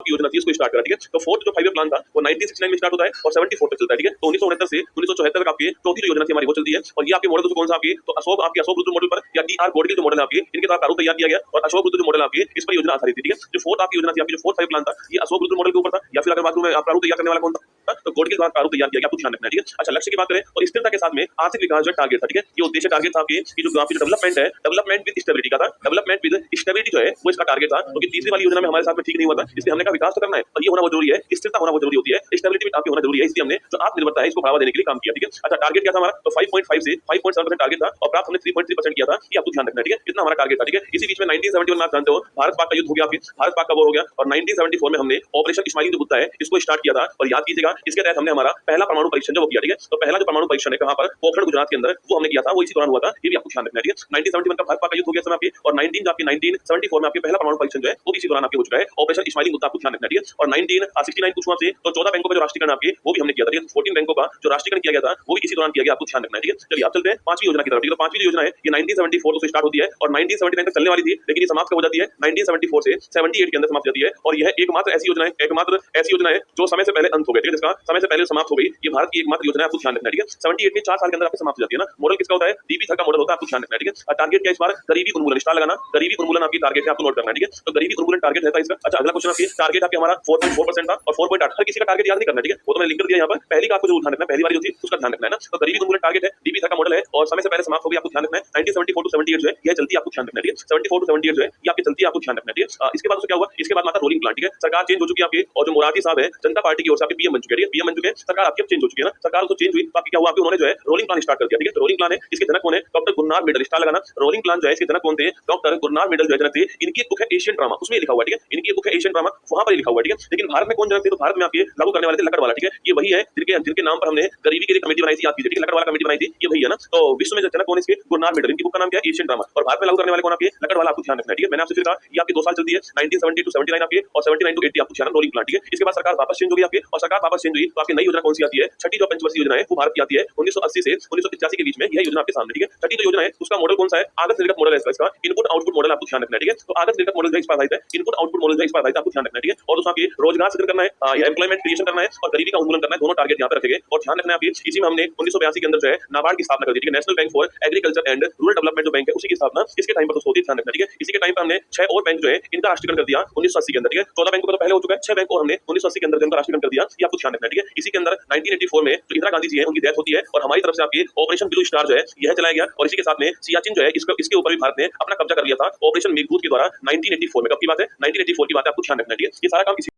योजना थी उसको स्टार्ट करा, ठीक है। तो फोर्थ जो 5 ईयर प्लान था वो 1969 में स्टार्ट होता है और 74 तक चलता है, ठीक है। तो 1969 से 1974 तक आपकी चौथी जो योजना थी हमारी वो चलती है। और ये आपके मॉडल कौन सा आपकी, तो अशोक रुद्र मॉडल पर या डी आर गॉडगिल जो मॉडल है आपके, इनके द्वारा प्रारूप तैयार किया गया और अशोक रुद्र जो मॉडल आपके इस पर योजना आधारित थी, ठीक है। जो फोर्थ आपकी योजना थी, आपकी जो फोर्थ 5 प्लान था ये अशोक रुद्र मॉडल के ऊपर था, या फिर अगर बात करूं मैं प्रारूप तैयार करने वाला कौन था, तो गॉडगिल द्वारा प्रारूप तैयार किया गया, आपको ध्यान रखना है, ठीक है। अच्छा, लक्ष्य की बात करें और स्थिरता के साथ में आर्थिक विकास जो टारगेट था, ठीक है। ये उद्देश्य टारगेट था आपके कि जो आपकी डेवलपमेंट है, डेवलपमेंट विद स्टेबिलिटी का था, डेवलपमेंट विद स्टेबिलिटी जो है वो इसका टारगेट था। क्योंकि तीसरी वाली योजना में हमारे साथ में ठीक नहीं हुआ था, इसलिए हमने कहा विकास तो करना है और ये होना बहुत जरूरी है, स्थिरता होना बहुत जरूरी होती है, स्टेबिलिटी भी आपकी होना जरूरी है, इसलिए हमने जो आत्मनिर्भरता है इसको बढ़ावा देने के लिए काम किया, ठीक है। अच्छा, टारगेट क्या था हमारा, तो 5.5 से 5.7% टारगेट था और प्राप्त हमने 3.3% किया था, ये आपको ध्यान रखना है, ठीक है। कितना हमारा टारगेट था, ठीक है। इसी बीच में 1971 में आप जानते हो भारत पाक का युद्ध हो गया, भारत पाक का वॉर हो गया और 1974 में हमने ऑपरेशन स्माइलिंग जो मुद्दा है इसको स्टार्ट किया था। और याद कीजिएगा इसके तहत हमने हमारा पहला परमाणु परीक्षण जो किया, ठीक है। तो पहला जो परमाणु परीक्षण है कहां पर, पोखरण गुजरात के अंदर, वो हमने किया था, वो इसी दौरान हुआ था, ये भी आपको ध्यान रखना है, ठीक है। 1971 का भारत पाक का युद्ध हो गया समय आपके और 1974 में आपके पहला परमाणु परीक्षण जो है वो भी इसी दौरान आपके हो चुका है। ऑपरेशन स्माइलिंग मुद्दा आपको ध्यान रखना है, ठीक है। और 1969 पूछूं आपसे तो 14 बैंकों में जो राष्ट्रीयकरण आपके वो भी हमने किया था, ठीक है। 14 बैंकों का जो राष्ट्रीयकरण किया गया था वो भी इसी दौरान किया गया, आपको ध्यान रखना है, ठीक है। चलिए आप चलते हैं पांचवी योजना की तरफ, ठीक है। तो पांचवी योजना है ये 1974 से स्टार्ट होती है और 1979 तक चलने वाली थी, लेकिन ये समाप्त कब हो जाती है, 1974 से 78 के अंदर समाप्त हो जाती है। और यह एकमात्र ऐसी योजना है, एकमात्र ऐसी योजना है जो समय से पहले अंत हो गई, ठीक है, जिसका समय से पहले समाप्त हो गई। ये भारत की एकमात्र योजना है, आपको ध्यान रखना है, ठीक है। 78 में 4 साल के अंदर आपकी समाप्त हो जाती है ना। मॉडल किसका होता है, डीपी सर का मॉडल होता है, आपको ध्यान रखना है, ठीक है। टारगेट क्या इस बार, गरीबी उन्मूलन, स्टार लगाना, गरीबी उन्मूलन आपकी टारगेट है, आपको नोट करना है, ठीक है। तो गरीबी उन्मूलन टारगेट रहता है इसका। अच्छा, अगला क्वेश्चन आपकी टारगेट आपके हमारा 4.4% था और 4.8, हर किसी का टारगेट याद नहीं करना है, ठीक है। वो तो मैंने लिंक कर दिया यहाँ पर, पहली का आपको जो ध्यान रखना है, पहली वाली जो थी उसका ध्यान रखना है ना। तो गरीबी उन्मूलन टारगेट है, डीपी सर का मॉडल है और समय से पहले समाप्त हो गई, आपको ध्यान रखना है। 1974 टू 78 जो है यह चलती है, आपको ध्यान रखना है, ठीक है। 74 टू 78 जो है ये आपकी चलती है, आपको ध्यान रखना है, ठीक है। इसके बाद उससे क्या हुआ, इसके बाद माता रोलिंग प्लान, ठीक है। सरकार चेंज हो चुकी है आपकी और जो मोरारजी साहब है जनता पार्टी की ओर से आपके पीएम बन चुके हैं, पीएम बन चुके हैं, सरकार आपकी अब चेंज हो चुकी है ना। सरकार तो चेंज हुई, बाकी क्या हुआ आपके, उन्होंने जो है रोलिंग प्लान स्टार्ट कर दिया, ठीक है। तो रोलिंग प्लान है, इसके जनक कौन है, डॉक्टर गुरनार मिडल, स्टार लगाना। रोलिंग प्लान जो है इसके जनक कौन थे, डॉक्टर गुरनार मिडल जो है जनक थे। इनकी एक बुक है एशियन ड्रामा, उसमें लिखा हुआ है, ठीक है। इनकी एक बुक है एशियन ड्रामा, वहां पर लिखा हुआ है, ठीक है। लेकिन भारत में कौन जनक थे, तो भारत में आपके लागू करने वाले थे लकड़ वाला, ठीक है। ये वही है जिनके जिनके नाम पर हमने गरीबी के लिए कमेटी बनाई थी, याद कीजिए, ठीक है। लकड़ वाला कमेटी बनाई थी, ये वही है ना। तो विश्व में जनक कौन है इसके, गुरनार मिडल, इनकी बुक का नाम क्या है, एशियन ड्रामा। और भारत में लागू करने वाले कौन आपके, लकड़ वाला, आपको ध्यान रखना है, ठीक है। मैंने आपसे फिर कहा ये आपकी 2 साल चलती है, 1970 टू 79 आपके और 79 टू 80 आपको ध्यान, रोलिंग प्लान, ठीक है। इसके बाद सरकार वापस चेंज हो गई आपके और सरकार वापस चेंज हुई तो आपकी नई योजना कौन सी आती है, छठी जो पंचवर्षीय योजना है वो भारत की आती है 1980 से 1985 के बीच में, यह योजना आपके सामने, ठीक है। छठी जो योजना है उसका मॉडल कौन सा है, आगत निर्गत मॉडल है इसका, इनपुट आउटपुट मॉडल, आपको ध्यान रखना है, ठीक है। तो आगत निर्गत मॉडल जो इस पर आधारित है, इनपुट आउटपुट मॉडल जो इस पर आधारित है, आपको ध्यान रखना है, ठीक है। और उसका आपके रोजगार सृजन करना है या एम्प्लॉयमेंट क्रिएशन करना है और गरीबी का उन्मूलन करना है, दोनों टारगेट यहाँ पे रखेंगे। और ध्यान रखना है आपकी, इसी में हमने 1982 के अंदर जो है नाबार्ड की स्थापना कर दी, ठीक है। National bank for agriculture and rural development जो बैंक है उसी की स्थापना इसके टाइम पर होती है, ध्यान रखना, ठीक है। इसी के टाइम पर हमने 6 और बैंक जो है इनका राष्ट्रीयकरण कर दिया 1980 के अंदर, ठीक है। 14 बैंकों का तो पहले हो चुका है, 6 बैंक और हमने 1980 के अंदर जिनका राष्ट्रीयकरण कर दिया, ये आपको ध्यान रखना है, ठीक है। इसी के अंदर 1984 में जो इंदिरा गांधी जी है उनकी डेथ होती है और हमारी तरफ से आपकी ऑपरेशन ब्लू स्टार जो है यह चलाया गया और इसी के साथ में सियाचिन जो है इसके ऊपर भी भारत ने अपना कब्जा कर लिया था ऑपरेशन मेघदूत के द्वारा 1984 में। कब की बात है, 1984 की बात है, आपको ध्यान रखना है, ठीक है। ये सारा काम